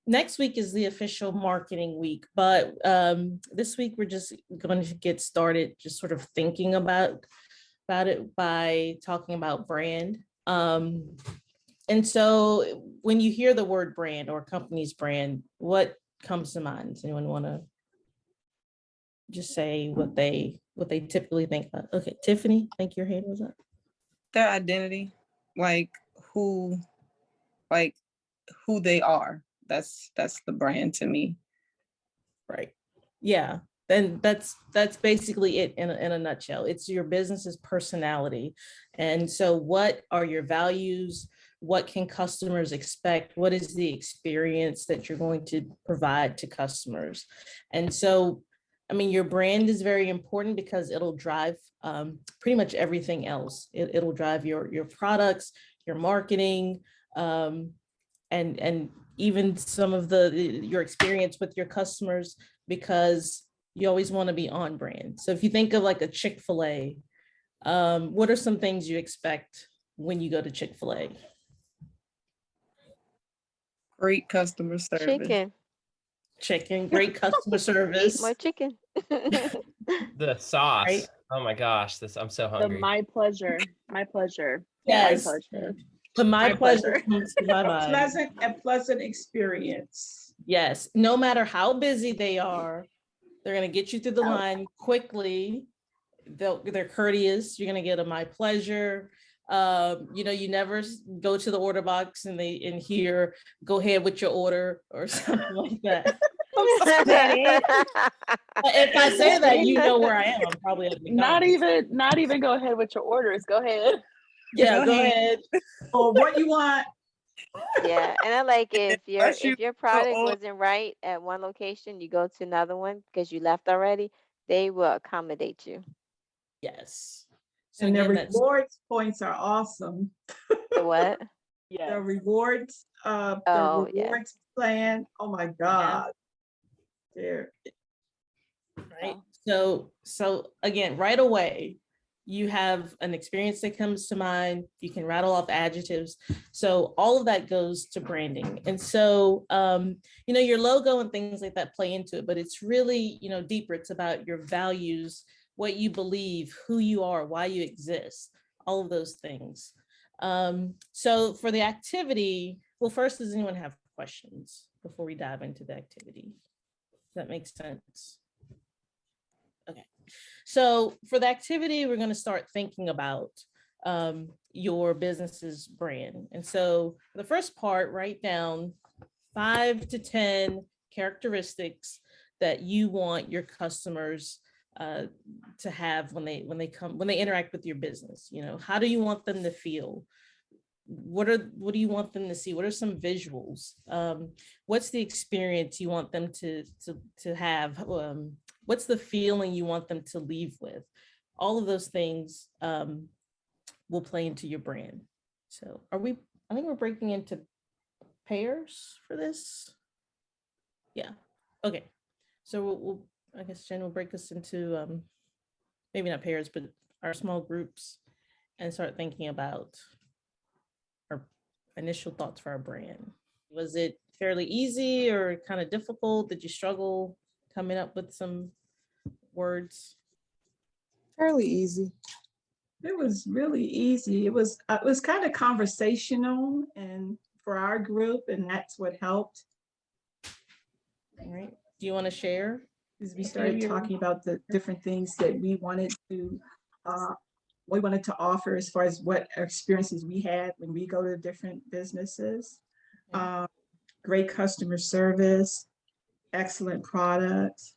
next week is the official marketing week, but this week we're just going to get started, just sort of thinking about it by talking about brand. And so when you hear the word brand or company's brand, what comes to mind? Does anyone want to just say what they typically think about? Okay, Tiffany, I think your hand was up. Their identity, like who they are. That's the brand to me. Right. Yeah. Then that's basically it in a nutshell. It's your business's personality. And so what are your values? What can customers expect? What is the experience that you're going to provide to customers? And so, I mean, your brand is very important because it'll drive pretty much everything else. It'll drive your products, your marketing, and even some of your experience with your customers, because you always want to be on brand. So if you think of like a Chick-fil-A, what are some things you expect when you go to Chick-fil-A? Great customer service. Chicken, great customer service. Eat more chicken. The sauce. Right? Oh my gosh, I'm so hungry. My pleasure. Yes. My pleasure. But my pleasure comes to my mind. A pleasant experience. Yes. No matter how busy they are, they're going to get you through the line quickly. They're courteous. You're going to get a my pleasure. You never go to the order box and hear, go ahead with your order or something like that. If I say that, you know where I am. I'm probably at McDonald's. Not even go ahead with your orders. Go ahead. Yeah, go ahead. Or what you want. Yeah, and I like if your product wasn't right at one location, you go to another one because you left already, they will accommodate you. Yes. So and their rewards points are awesome. The what? Yeah. The rewards, plan. Oh my God. Yeah. There. Right. So again, right away, you have an experience that comes to mind. You can rattle off adjectives. So all of that goes to branding. And so, your logo and things like that play into it, but it's really, deeper. It's about your values, what you believe, who you are, why you exist, all of those things. So for the activity, well, first, does anyone have questions before we dive into the activity? Does that make sense? Okay. So for the activity, we're going to start thinking about your business's brand. And so for the first part, write down 5 to 10 characteristics that you want your customers to have when they interact with your business. How do you want them to feel? What do you want them to see? What are some visuals? What's the experience you want them to have? What's the feeling you want them to leave with? All of those things will play into your brand. So I think we're breaking into pairs for this. Yeah. Okay. So I guess Jen will break us into maybe not pairs, but our small groups, and start thinking about our initial thoughts for our brand. Was it fairly easy or kind of difficult? Did you struggle coming up with some words? Fairly easy. It was really easy. It was kind of conversational and for our group, and that's what helped. All right. Do you want to share? As we started talking about the different things that we wanted to offer as far as what experiences we had when we go to different businesses. Great customer service, excellent products,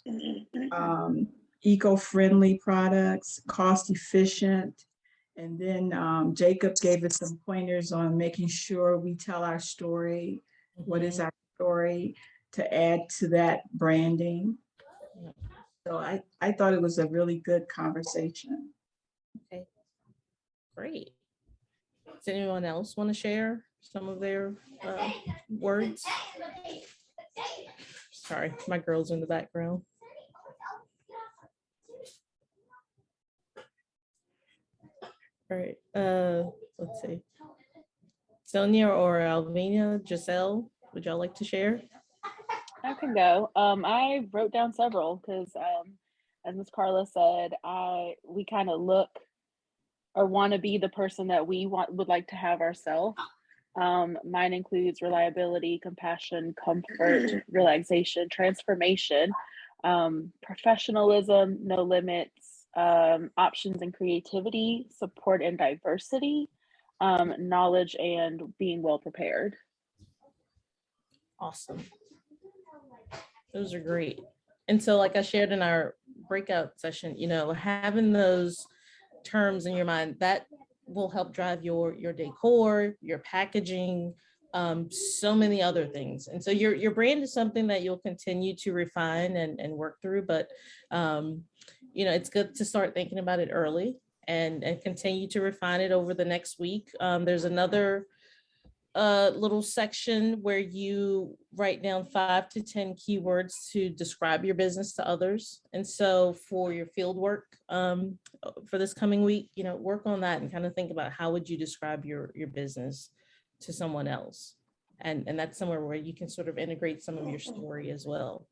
eco-friendly products, cost efficient. And then Jacob gave us some pointers on making sure we tell our story. What is our story, to add to that branding. So I thought it was a really good conversation. Okay, great. Does anyone else want to share some of their words? Sorry, my girls in the background. All right, let's see. Sonia or Alvina, Giselle, would y'all like to share? I can go. I wrote down several because, as Ms. Carla said, we kind of look or want to be the person that we would like to have ourselves. Mine includes reliability, compassion, comfort, relaxation, transformation, professionalism, no limits, options and creativity, support and diversity, knowledge, and being well prepared. Awesome. Those are great. And so like I shared in our breakout session, having those terms in your mind, that will help drive your decor, your packaging, so many other things. And so your brand is something that you'll continue to refine and work through, but it's good to start thinking about it early and continue to refine it over the next week. There's another little section where you write down 5 to 10 keywords to describe your business to others. And so for your field work for this coming week, work on that and kind of think about how would you describe your business to someone else. And that's somewhere where you can sort of integrate some of your story as well.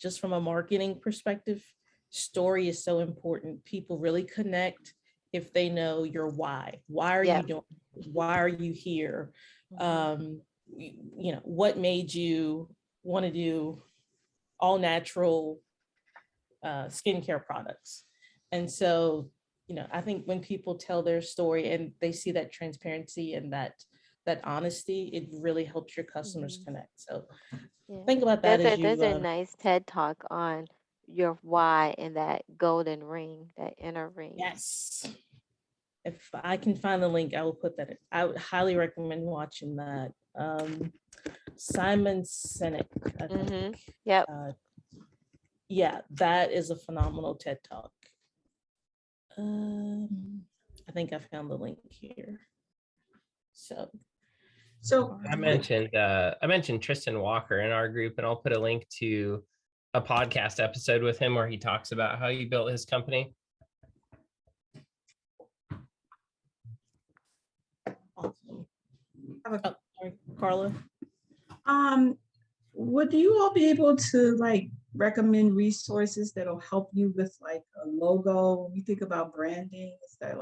Just from a marketing perspective, story is so important. People really connect if they know your why. Why are you doing? Why are you here? What made you want to do all natural skincare products? And so, I think when people tell their story and they see that transparency and that honesty, it really helps your customers connect. So think about that. There's a nice TED talk on your why and that golden ring, that inner ring. Yes. If I can find the link, I will put that in. I would highly recommend watching that. Simon Sinek, I think. Yep. Yeah, that is a phenomenal TED talk. I think I found the link here. So I mentioned Tristan Walker in our group, and I'll put a link to a podcast episode with him where he talks about how he built his company. Awesome. Sorry, Carla. Would you all be able to recommend resources that'll help you with a logo? When you think about branding, is there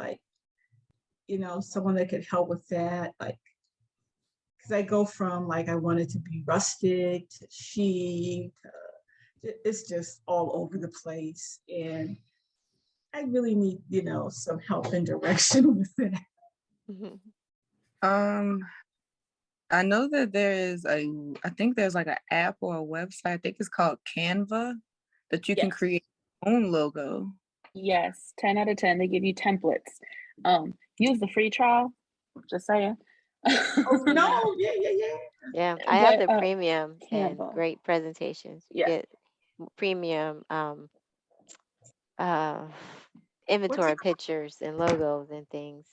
someone that could help with that? Because I go from I want it to be rustic to chic, it's just all over the place, and I really need some help and direction with it. I know that I think there's an app or a website, I think it's called Canva, that you can create your own logo. Yes, 10 out of 10. They give you templates. Use the free trial, just saying. Oh no, Yeah, I have the premium and Canva. great presentations. You get premium inventory pictures and logos and things.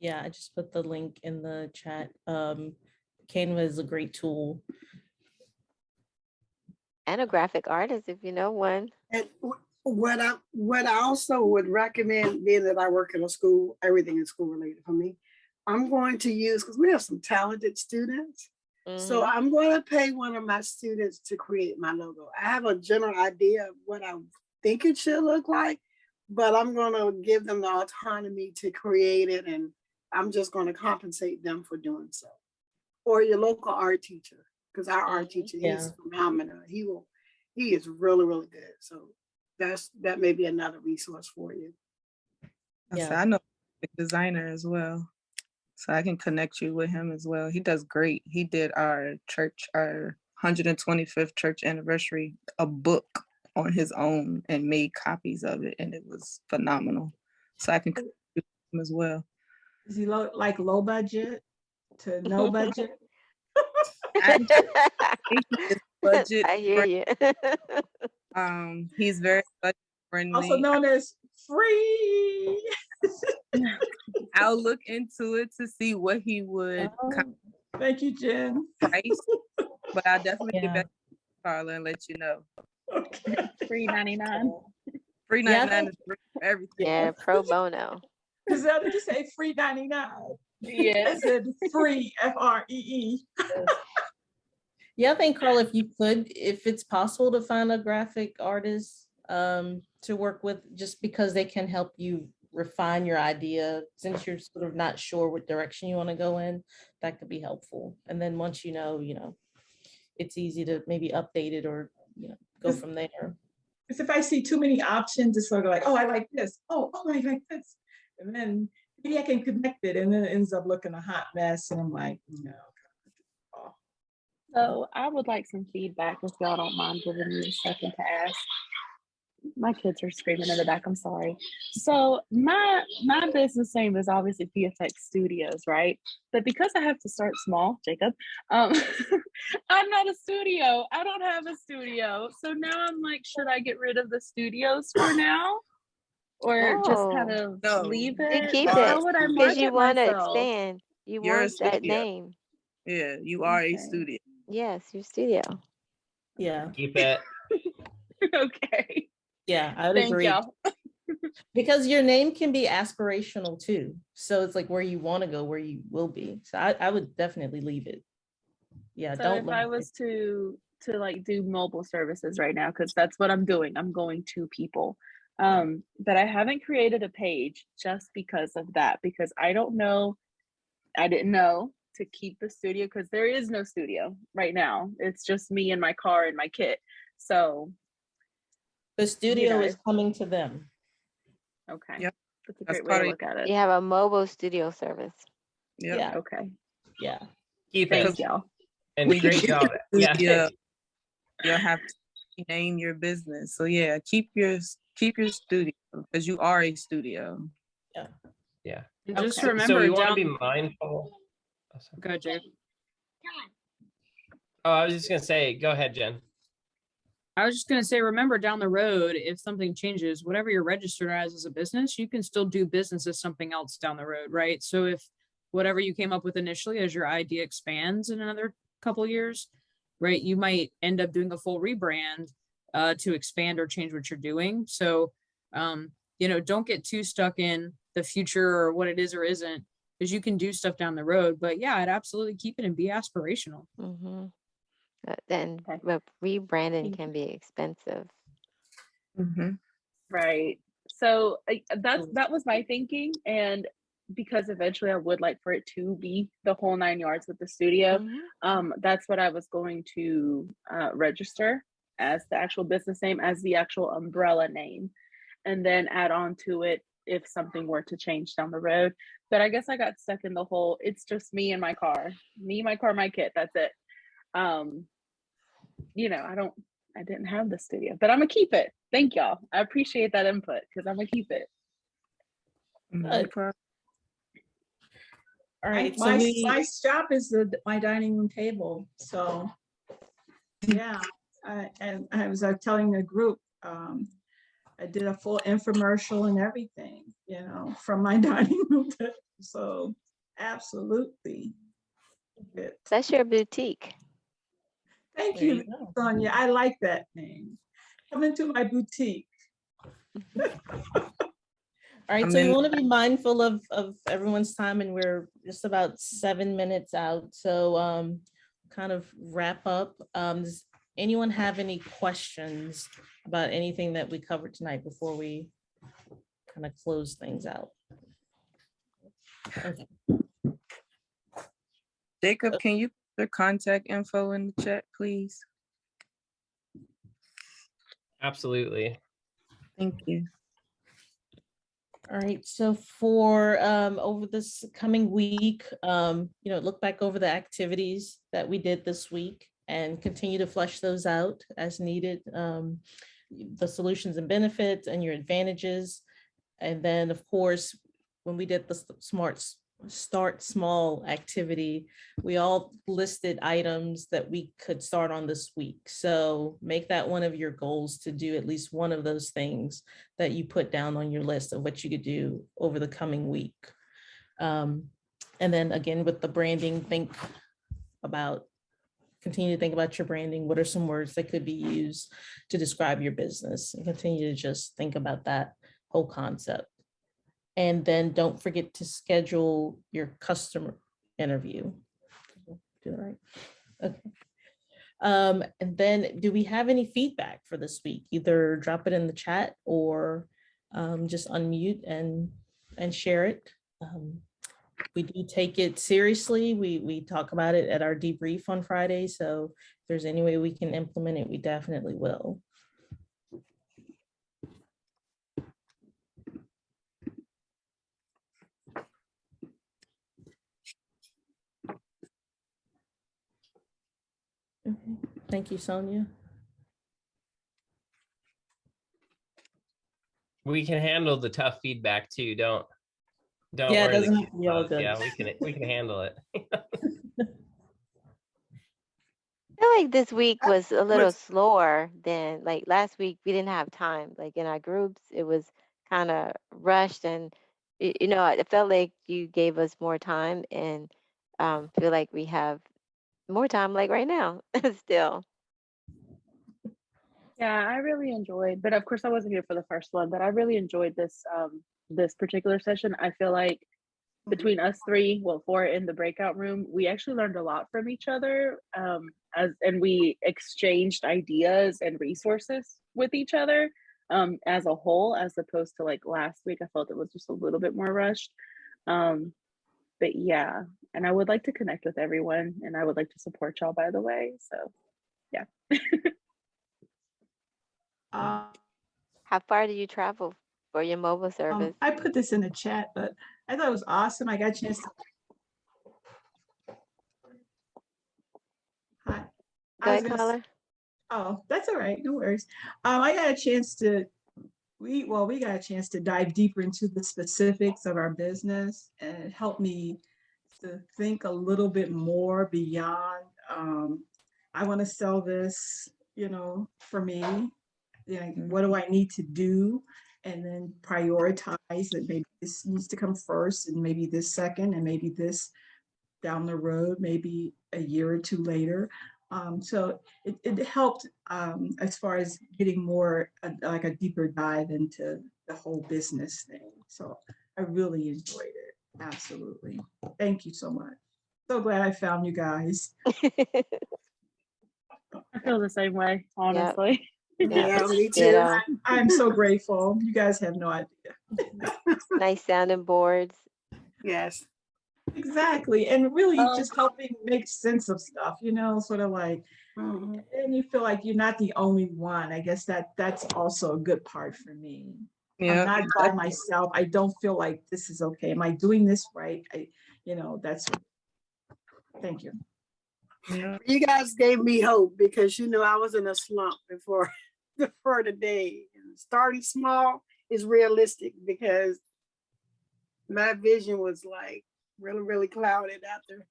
Yeah, I just put the link in the chat. Canva is a great tool. And a graphic artist, if you know one. And what I also would recommend, being that I work in a school, everything is school related for me, I'm going to use, because we have some talented students. So I'm going to pay one of my students to create my logo. I have a general idea of what I think it should look like, but I'm going to give them the autonomy to create it, and I'm just going to compensate them for doing so. Or your local art teacher, because our art teacher, he's phenomenal. He is really, really good. So that may be another resource for you. I know a designer as well, so I can connect you with him as well. He does great. He did our 125th church anniversary, a book on his own, and made copies of it, and it was phenomenal. So I can connect with him as well. Is he low budget to no budget? Budget. I hear you. He's very budget friendly. Also known as free. I'll look into it to see what he would. Thank you, Jen. Price, but I'll definitely get back to Carla and let you know. Okay. Free 99. Free 99 is free for everything. Yeah, pro bono. Giselle, did you say free 99? Yes. I said free, FREE. Yeah, I think Carl, if you could, if it's possible to find a graphic artist to work with, just because they can help you refine your idea, since you're sort of not sure what direction you want to go in, that could be helpful. And then once you know, it's easy to maybe update it or, go from there. Because if I see too many options, it's sort of like, oh, I like this. Oh, I like this. And then maybe I can connect it, and then it ends up looking a hot mess. And I'm like, no. So I would like some feedback if y'all don't mind giving me a second to ask. My kids are screaming in the back. I'm sorry. So my business name is obviously VFX Studios, right? But because I have to start small, Jacob, I'm not a studio. I don't have a studio. So now I'm like, should I get rid of the studios for now? Or just kind of leave You it? keep How it would I because you market want to myself? expand. You You're a want that studio. name. Yeah, you are a Okay. studio. Yes, your studio. Yeah. Keep it. Okay. Yeah, I would Thank agree. y'all. Because your name can be aspirational too. So it's like where you want to go, where you will be. So I would definitely leave it. Yeah, So don't if I limit was to like do mobile services right now, because that's what I'm doing. I'm going to people. But I haven't created a page just because of that, because I didn't know to keep the studio, because there is no studio right now. It's just me and my car and my kit. So the studio is if- coming to them. okay. Yep. That's a That's great way part to of- look at it. You have a mobile studio service. Yeah. Yeah. Okay. Yeah. Keep Thanks, it. y'all. And When you great get job. the Yeah. studio, you'll have to name your business. So yeah, keep your studio, because you are a studio. Yeah. And just Okay. So remember we want to down. be mindful. Oh, sorry. Go ahead, Jacob. Oh, I was just gonna say, go ahead, Jen. I was just going to say, remember down the road, if something changes, whatever you're registered as a business, you can still do business as something else down the road, right? So if whatever you came up with initially, as your idea expands in another couple of years, right, you might end up doing a full rebrand to expand or change what you're doing. So, don't get too stuck in the future or what it is or isn't, because you can do stuff down the road. But yeah, I'd absolutely keep it and be aspirational. Mm-hmm. Then Okay. but rebranding can be expensive. Mm-hmm. Right. So that was my thinking, and because eventually I would like for it to be the whole 9 yards with the studio, that's what I was going to register as the actual business name, as the actual umbrella name, and then add on to it if something were to change down the road. But I guess I got stuck in the whole, it's just me and my car, my kit, that's it. I didn't have the studio, but I'm gonna keep it. Thank y'all. I appreciate that input, because I'm gonna keep it. No problem. All right. So My shop is my dining room table. So yeah, and I was telling the group, I did a full infomercial and everything, from my dining room. So absolutely. That's your boutique. Thank There you, you go. Sonia. I like that name. Come into my boutique. All right, And so we then- want to be mindful of everyone's time, and we're just about 7 minutes out. So kind of wrap up. Does anyone have any questions about anything that we covered tonight before we kind of close things out? Okay. Jacob, can you put your contact info in the chat, please? Absolutely. Thank you. All right, so for over this coming week, look back over the activities that we did this week and continue to flesh those out as needed. The solutions and benefits and your advantages. And then, of course, when we did the Start Small activity, we all listed items that we could start on this week. So make that one of your goals to do at least one of those things that you put down on your list of what you could do over the coming week. And then again, with the branding, continue to think about your branding. What are some words that could be used to describe your business, and continue to just think about that whole concept. And then don't forget to schedule your customer interview. Do that right? Okay. And then do we have any feedback for this week? Either drop it in the chat or just unmute and share it. We do take it seriously. We talk about it at our debrief on Friday. So if there's any way we can implement it, we definitely will. Okay. Thank you, Sonia. We can handle the tough feedback too. Don't Yeah, it worry. doesn't have to be all good. Yeah, we can handle it. I feel like this week was a little slower than like last week. We didn't have time. Like in our groups, it was kind of rushed, and you know, I felt like you gave us more time, and feel like we have more time, like right now, still. Yeah, I really enjoyed, but of course I wasn't here for the first one, but I really enjoyed this particular session. I feel like between us three, well, four in the breakout room, we actually learned a lot from each other. And we exchanged ideas and resources with each other as a whole, as opposed to like last week. I felt it was just a little bit more rushed. But yeah, and I would like to connect with everyone, and I would like to support y'all, by the way. So yeah. How far do you travel for your mobile service? I put this in the chat, but I thought it was awesome. I got a chance to. Hi. Go ahead, caller. Oh, that's all right. No worries. I got a chance to. We got a chance to dive deeper into the specifics of our business, and it helped me to think a little bit more beyond. I want to sell this, for me. What do I need to do? And then prioritize that maybe this needs to come first, and maybe this second, and maybe this down the road, maybe a year or two later. So it helped as far as getting more like a deeper dive into the whole business thing. So I really enjoyed it. Absolutely. Thank you so much. So glad I found you guys. I feel the same way, honestly. Yeah, me too. I'm so grateful. You guys have no idea. Nice sounding boards. Yes. Exactly. And really just helping make sense of stuff, sort of like, and you feel like you're not the only one. I guess that's also a good part for me. Yeah. I'm not by myself. I don't feel like this is okay. Am I doing this right? That's, thank you. Yeah. You guys gave me hope because, I was in a slump before today. Starting small is realistic because my vision was like really, really clouded after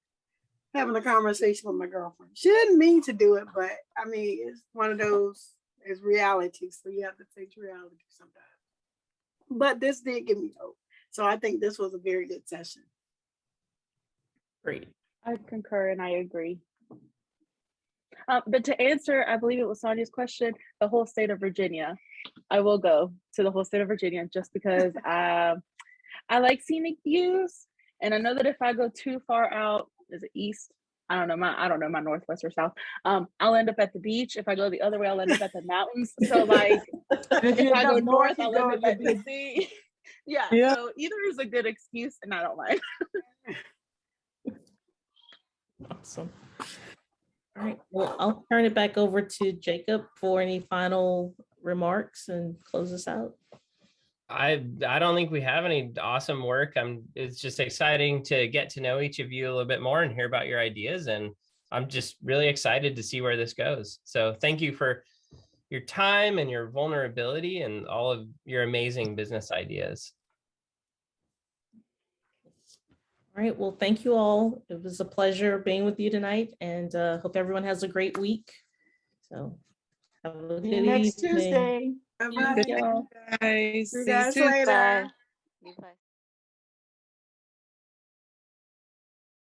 having a conversation with my girlfriend. She didn't mean to do it, but I mean, it's one of those, it's reality. So you have to face reality sometimes. But this did give me hope. So I think this was a very good session. Great. I concur and I agree. But to answer, I believe it was Sonia's question, the whole state of Virginia. I will go to the whole state of Virginia just because I like scenic views. And I know that if I go too far out, is it east? I don't know my northwest or south. I'll end up at the beach. If I go the other way, I'll end up at the mountains. So like if I go north, I'll end up at the sea. Yeah. So either is a good excuse and I don't mind. Awesome. All right, well, I'll turn it back over to Jacob for any final remarks and close us out. I don't think we have any awesome work. It's just exciting to get to know each of you a little bit more and hear about your ideas. And I'm just really excited to see where this goes. So thank you for your time and your vulnerability and all of your amazing business ideas. All right, well, thank you all. It was a pleasure being with you tonight, and hope everyone has a great week. So have a good next evening. Tuesday. Bye-bye. Guys. See you guys later. Bye.